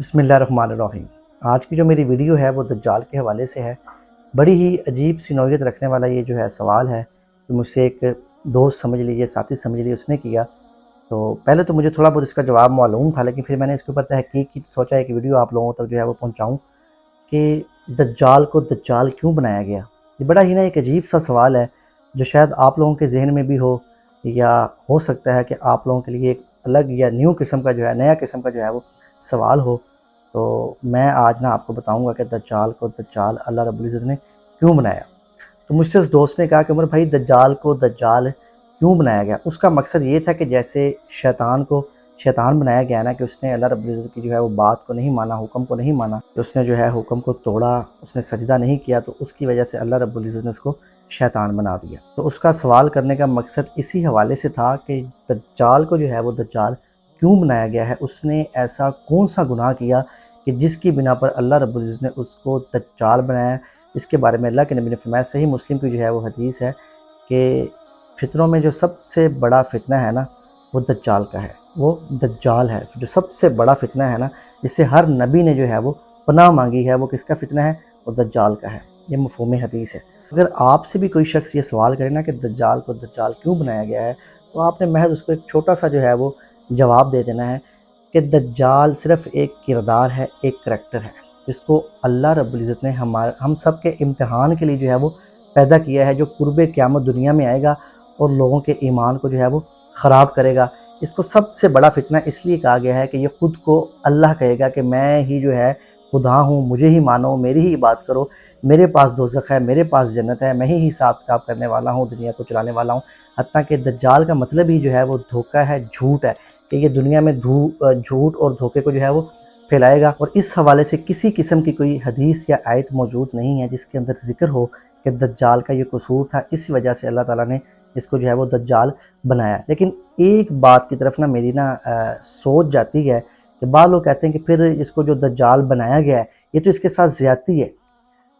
بسم اللہ الرحمن الرحیم۔ آج کی جو میری ویڈیو ہے وہ دجال کے حوالے سے ہے۔ بڑی ہی عجیب سی نوعیت رکھنے والا یہ جو ہے سوال ہے کہ مجھ سے ایک دوست سمجھ لیجیے، ساتھی سمجھ لیجیے، اس نے کیا۔ تو پہلے تو مجھے تھوڑا بہت اس کا جواب معلوم تھا، لیکن پھر میں نے اس کے اوپر تحقیق کی، سوچا ایک ویڈیو آپ لوگوں تک جو ہے وہ پہنچاؤں کہ دجال کو دجال کیوں بنایا گیا۔ یہ بڑا ہی ایک عجیب سا سوال ہے جو شاید آپ لوگوں کے ذہن میں بھی ہو، یا ہو سکتا ہے کہ آپ لوگوں کے لیے ایک الگ یا نیو قسم کا جو ہے، نیا قسم کا جو ہے وہ سوال ہو۔ تو میں آج آپ کو بتاؤں گا کہ دجال کو دجال اللہ رب العزت نے کیوں بنایا۔ تو مجھ سے اس دوست نے کہا کہ عمر بھائی دجال کو دجال کیوں بنایا گیا؟ اس کا مقصد یہ تھا کہ جیسے شیطان کو شیطان بنایا گیا نا، کہ اس نے اللہ رب العزت کی جو ہے وہ بات کو نہیں مانا، حکم کو نہیں مانا، کہ اس نے جو ہے حکم کو توڑا، اس نے سجدہ نہیں کیا، تو اس کی وجہ سے اللہ رب العزت نے اس کو شیطان بنا دیا۔ تو اس کا سوال کرنے کا مقصد اسی حوالے سے تھا کہ دجال کو جو ہے وہ دجال کیوں بنایا گیا ہے، اس نے ایسا کون سا گناہ کیا کہ جس کی بنا پر اللہ رب العزت نے اس کو دجال بنایا۔ اس کے بارے میں اللہ کے نبی نے فرمایا، صحیح مسلم کی جو ہے وہ حدیث ہے کہ فتنوں میں جو سب سے بڑا فتنہ ہے نا وہ دجال کا ہے، وہ دجال ہے جو سب سے بڑا فتنہ ہے نا، جس سے ہر نبی نے جو ہے وہ پناہ مانگی ہے۔ وہ کس کا فتنہ ہے؟ وہ دجال کا ہے۔ یہ مفہوم حدیث ہے۔ اگر آپ سے بھی کوئی شخص یہ سوال کرے نا کہ دجال کو دجال کیوں بنایا گیا ہے، تو آپ نے محض اس کو ایک چھوٹا سا جو ہے وہ جواب دے دینا ہے کہ دجال صرف ایک کردار ہے، ایک کریکٹر ہے، جس کو اللہ رب العزت نے ہم سب کے امتحان کے لیے جو ہے وہ پیدا کیا ہے، جو قرب قیامت دنیا میں آئے گا اور لوگوں کے ایمان کو جو ہے وہ خراب کرے گا۔ اس کو سب سے بڑا فتنہ اس لیے کہا گیا ہے کہ یہ خود کو اللہ کہے گا کہ میں ہی جو ہے خدا ہوں، مجھے ہی مانو، میری ہی بات کرو، میرے پاس دوزخ ہے، میرے پاس جنت ہے، میں ہی حساب کتاب کرنے والا ہوں، دنیا کو چلانے والا ہوں۔ حتیٰ کہ دجال کا مطلب ہی جو ہے وہ دھوکہ ہے، جھوٹ ہے، کہ یہ دنیا میں جھوٹ اور دھوکے کو جو ہے وہ پھیلائے گا۔ اور اس حوالے سے کسی قسم کی کوئی حدیث یا آیت موجود نہیں ہے جس کے اندر ذکر ہو کہ دجال کا یہ قصور تھا، اس وجہ سے اللہ تعالیٰ نے اس کو جو ہے وہ دجال بنایا۔ لیکن ایک بات کی طرف میری سوچ جاتی ہے کہ بعض لوگ کہتے ہیں کہ پھر اس کو جو دجال بنایا گیا ہے یہ تو اس کے ساتھ زیادتی ہے۔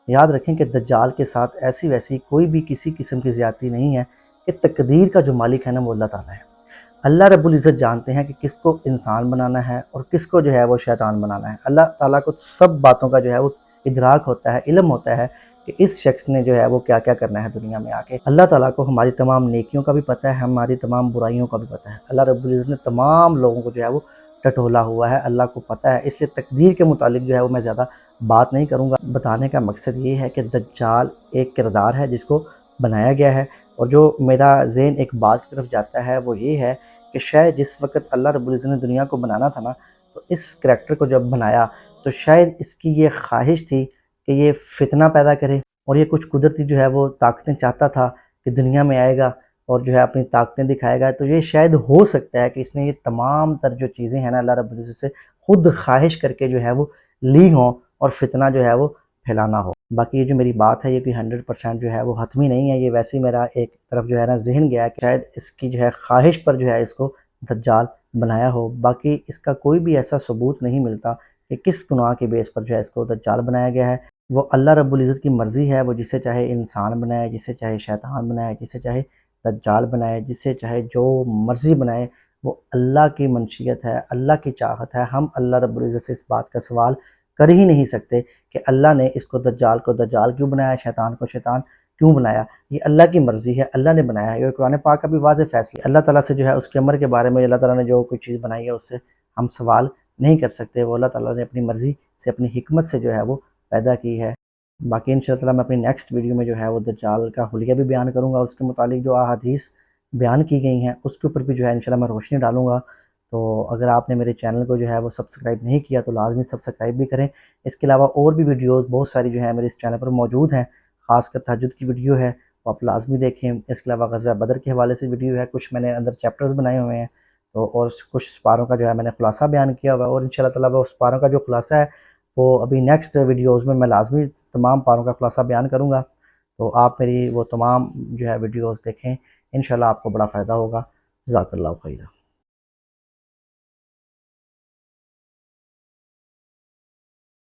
یاد رکھیں کہ دجال کے ساتھ ایسی ویسی کوئی بھی کسی قسم کی زیادتی نہیں ہے، کہ تقدیر کا جو مالک ہے نا وہ اللہ تعالیٰ ہے۔ اللہ رب العزت جانتے ہیں کہ کس کو انسان بنانا ہے اور کس کو جو ہے وہ شیطان بنانا ہے۔ اللہ تعالیٰ کو سب باتوں کا جو ہے وہ ادراک ہوتا ہے، علم ہوتا ہے کہ اس شخص نے جو ہے وہ کیا کیا کرنا ہے دنیا میں آ کے۔ اللہ تعالیٰ کو ہماری تمام نیکیوں کا بھی پتہ ہے، ہماری تمام برائیوں کا بھی پتہ ہے۔ اللہ رب العزت نے تمام لوگوں کو جو ہے وہ ٹٹولا ہوا ہے، اللہ کو پتہ ہے۔ اس لیے تقدیر کے متعلق جو ہے وہ میں زیادہ بات نہیں کروں گا۔ بتانے کا مقصد یہ ہے کہ دجال ایک کردار ہے جس کو بنایا گیا ہے، اور جو میرا ذہن ایک بات کی طرف جاتا ہے وہ یہ ہے کہ شاید جس وقت اللہ رب العزت نے دنیا کو بنانا تھا نا، تو اس کریکٹر کو جب بنایا تو شاید اس کی یہ خواہش تھی کہ یہ فتنہ پیدا کرے، اور یہ کچھ قدرتی جو ہے وہ طاقتیں چاہتا تھا کہ دنیا میں آئے گا اور جو ہے اپنی طاقتیں دکھائے گا۔ تو یہ شاید ہو سکتا ہے کہ اس نے یہ تمام تر جو چیزیں ہیں نا اللہ رب العزت سے خود خواہش کر کے جو ہے وہ لی ہوں، اور فتنہ جو ہے وہ پھیلانا ہو۔ باقی یہ جو میری بات ہے یہ کوئی 100% جو ہے وہ حتمی نہیں ہے، یہ ویسے ہی میرا ایک طرف جو ہے نا ذہن گیا کہ شاید اس کی جو ہے خواہش پر جو ہے اس کو دجال بنایا ہو۔ باقی اس کا کوئی بھی ایسا ثبوت نہیں ملتا کہ کس گناہ کی بیس پر جو ہے اس کو دجال بنایا گیا ہے۔ وہ اللہ رب العزت کی مرضی ہے، وہ جسے چاہے انسان بنائے، جسے چاہے شیطان بنائے، جسے چاہے دجال بنائے، جسے چاہے جو مرضی بنائے، وہ اللہ کی منشیت ہے، اللہ کی چاہت ہے۔ ہم اللہ رب العزت سے اس بات کا سوال کر ہی نہیں سکتے کہ اللہ نے اس کو دجال کیوں بنایا، شیطان کو شیطان کیوں بنایا۔ یہ اللہ کی مرضی ہے، اللہ نے بنایا ہے، اور قرآن پاک کا بھی واضح فیصلہ ہے۔ اللہ تعالیٰ سے جو ہے اس کے امر کے بارے میں اللہ تعالیٰ نے جو کوئی چیز بنائی ہے اس سے ہم سوال نہیں کر سکتے۔ وہ اللہ تعالیٰ نے اپنی مرضی سے، اپنی حکمت سے جو ہے وہ پیدا کی ہے۔ باقی انشاءاللہ میں اپنی نیکسٹ ویڈیو میں جو ہے وہ دجال کا حلیہ بھی بیان کروں گا، اس کے متعلق جو احادیث بیان کی گئی ہیں اس کے اوپر بھی جو ہے انشاءاللہ میں روشنی ڈالوں گا۔ تو اگر آپ نے میرے چینل کو جو ہے وہ سبسکرائب نہیں کیا تو لازمی سبسکرائب بھی کریں۔ اس کے علاوہ اور بھی ویڈیوز بہت ساری جو ہیں میرے اس چینل پر موجود ہیں، خاص کر تہجد کی ویڈیو ہے، وہ آپ لازمی دیکھیں۔ اس کے علاوہ غزوہ بدر کے حوالے سے ویڈیو ہے، کچھ میں نے اندر چیپٹرز بنائے ہوئے ہیں، تو اور کچھ سپاروں کا جو ہے میں نے خلاصہ بیان کیا ہوا ہے، اور انشاءاللہ تعالیٰ وہ سپاروں کا جو خلاصہ ہے وہ ابھی نیکسٹ ویڈیوز میں لازمی تمام پاروں کا خلاصہ بیان کروں گا۔ تو آپ میری وہ تمام جو ہے ویڈیوز دیکھیں، انشاءاللہ آپ کو بڑا فائدہ ہوگا۔ جزاک اللہ خیرہ۔